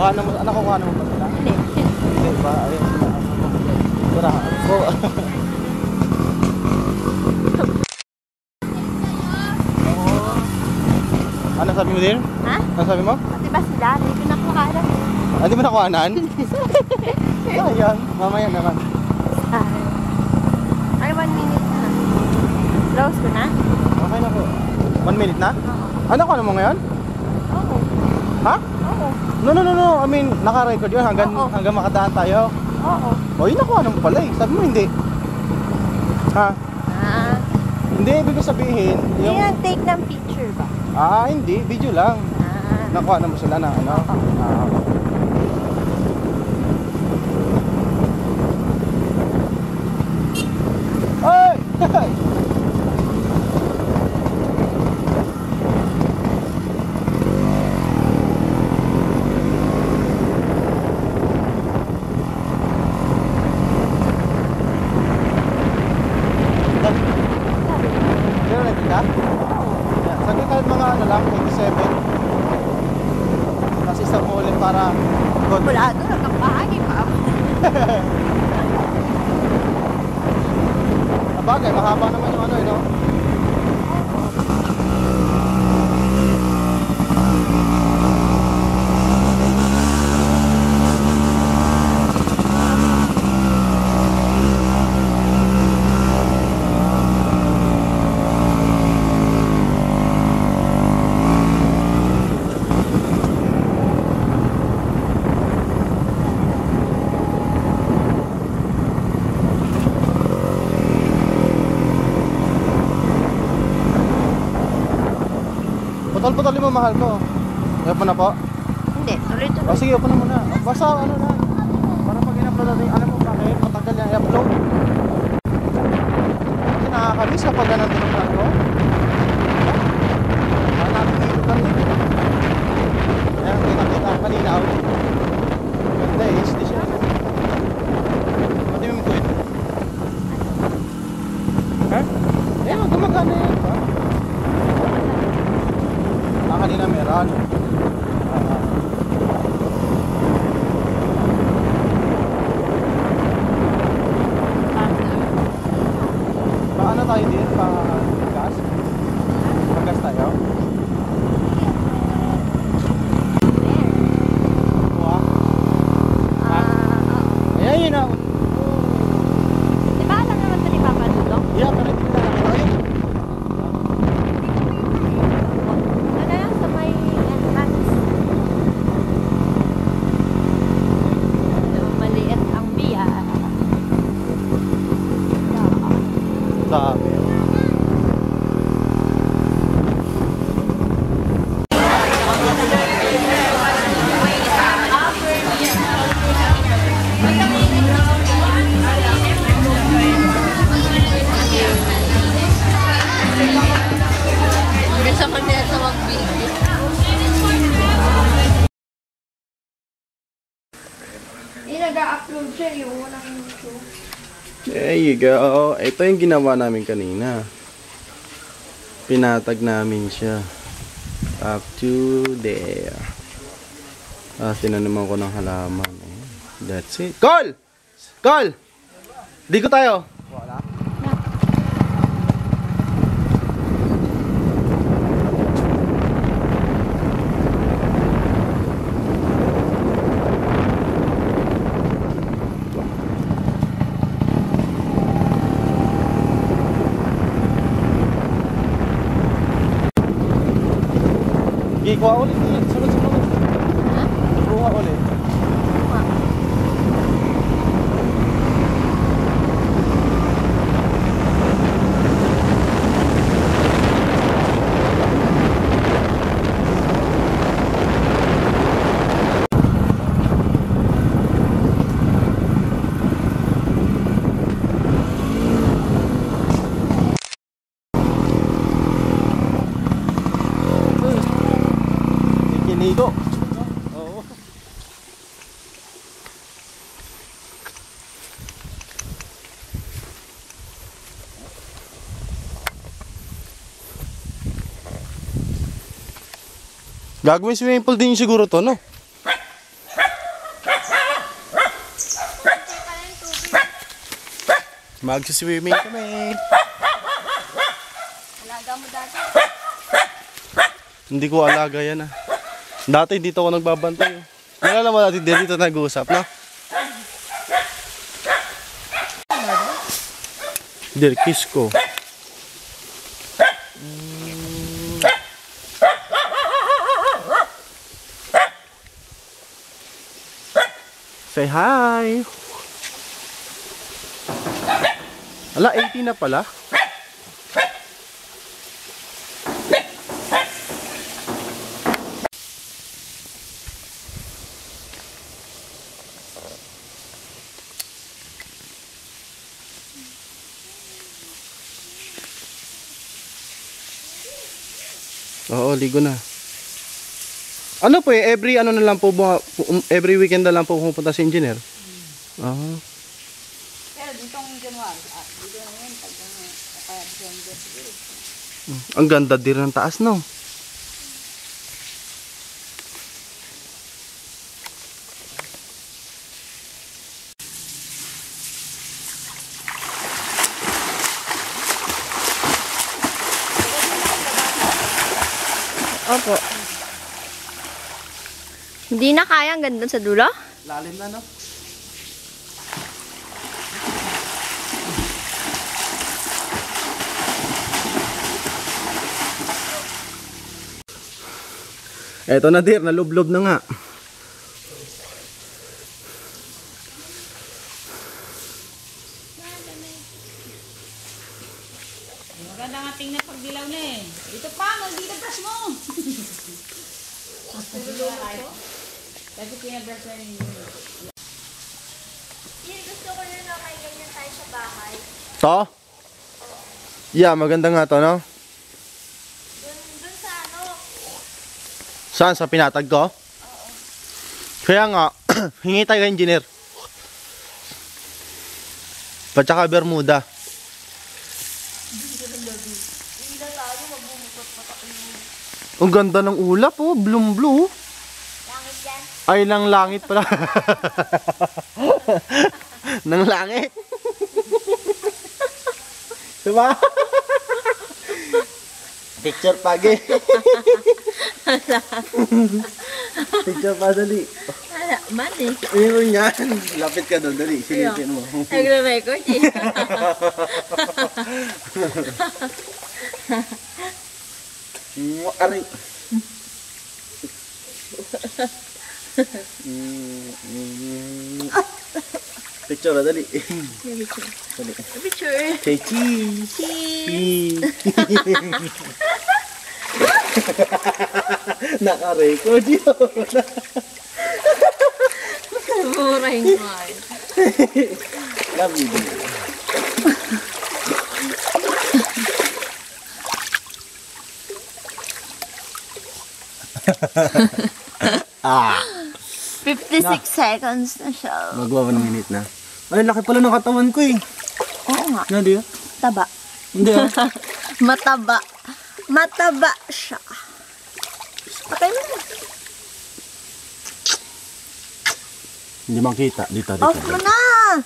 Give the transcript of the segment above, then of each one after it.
Nakukuha mo ba sila? Hindi. Hindi ba? Ayun. Tara. Go. Ano sabi mo din? Ha? Ano sabi mo? Diba sila? Hindi ko nakuha na. Di ba nakuhanan? Ayan, mamaya naman. Ay, 1 minute na. Close ko na? Okay na po. 1 minute na? Oo. Ano ka mo ngayon? Oo. Ha? Oo. No. I mean, naka-record yun hanggang makadaan tayo. Oo. O, yun nakuha naman pala eh. Sabi mo hindi. Ha? Ah. Hindi, ibig sabihin. Hindi yung... take ng picture ba? Hindi. Video lang. Nakuha naman sila na ano? Oo. Ay! Meron na kita? Saglit kahit mga ano lang, 27. Kasi isang huli para good. Wala doon, nagkapahagi pa ako. Bagay, mahaba naman yung ano eh, no? Putol-putol mo, mahal ko. Ayaw na po? Hindi, tuloy-tuloy. Sige, upo na muna. Basta ano na. Para pag in-upload natin, alam mo bakit? Matagal yan i-upload. Kasi nakakamiss kapag ganun din ang plan ko. Hanapin dito kami. Ayan, kita-kita. Malinaw. Ganda eh, SD siya. Pati mo ko ito. Ha? Ayan, gumagana yan. Kanina meron. Paano tayo din? Pag-gas? Pag-gas tayo? Kuha? Ayan yun na. Di ba alam naman ito ni Papa Dudong? Yeah, pero hindi na nakita. Ayun. Dami. Gusto ko niya sa mag-video. Nag-upload siya yung unang YouTube. There you go. Ito yung ginawa namin kanina. Pinatag namin siya. Up to there. Tinanuman ko ng halaman. That's it. Call! Call! Digo tayo. Wala. Kuha ulit. Sunod-sunod. Ha? Kuha ulit. Ligo. Oo. Gagawin swimming pool din siguro to, no? Magsiswimming kami. Alaga mo dati. Hindi ko alaga yan ah. Dati dito ako nagbabantay. Nalala mo natin dito nag-uusap, no? Kiss ko. Say hi. Ala, 80 na pala. Oo, ligo na. Ano po eh, every ano na lang po, every weekend na lang po pupunta si engineer. Oo. Pero ditong January, dito na yun, pag kaya December siguro. Ang ganda din ng taas, no? Opo. Hindi na kaya, ang ganda sa dulo? Lalim na, no? Eto na dir, nalublob na nga. Maganda nga tingnan pag dilaw na eh. Dito pa, dito brush mo. Kasi pinabrush na rin yun. Gusto ko na may ganyan tayo sa bahay. To? Yeah, maganda nga to, no? Dun sa ano? Saan? Sa pinatag ko? Oo. Kaya nga, hingi tayo kay engineer. Pa tsaka Bermuda. Ang ganda ng ulap, oh. Bloom blue. Langit yan. Ay, ng langit pala. Ng langit. Diba? Picture pagi. Picture pa, dali. Wala, mali. Ayun yan. Lapit ka doon, dali. Silipin mo. Nagre-record eh. Aray. Picture na, dali. Dali. Picture. Say cheese. Cheese. Naka-record yun. Mura yung heart. Love you. Ah. 56 seconds na siya. Magwa 1 minute na. Ay, laki pala ng katawan ko eh. Oo nga. Nga di Taba. Hindi ah. Mataba. Mataba siya. Patay mo na. Hindi makita. Dito, dito. Off mo na.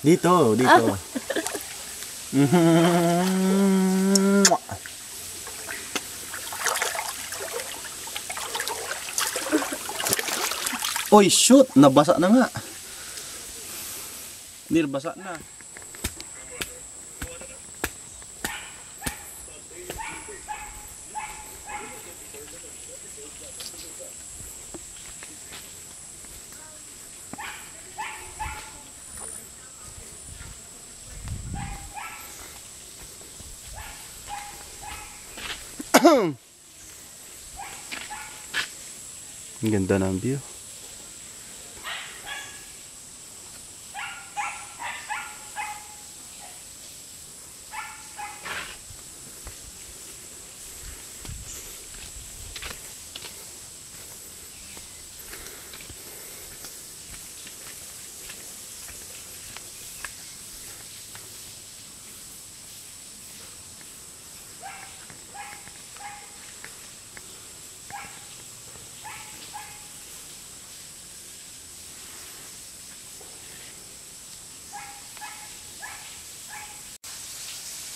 Dito, dito. Oy, shoot! Nabasa na nga. Nirbasa na. Ang ganda ng view.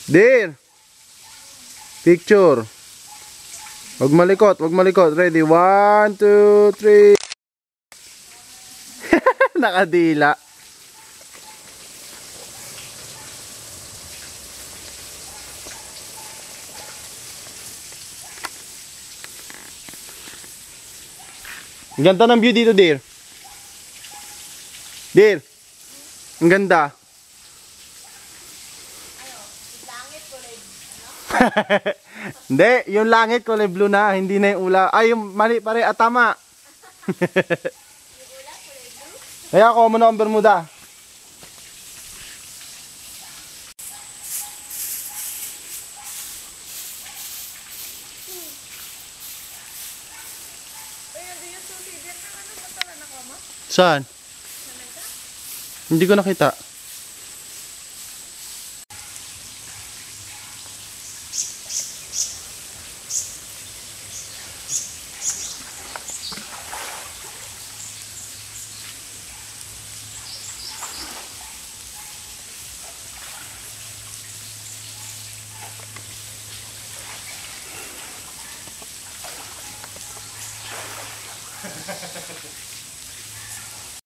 Dear. Picture. Wag malikot, wag malikot. Ready? 1, 2, 3. Nakadila. Ang ganda ng view dito, dear. Dear. Ang ganda. Hindi, yung langit kulay blue na, hindi na yung ula. Ay, yung mali pare, tama. Kaya ako mo na ang Bermuda. Saan? Hindi ko nakita.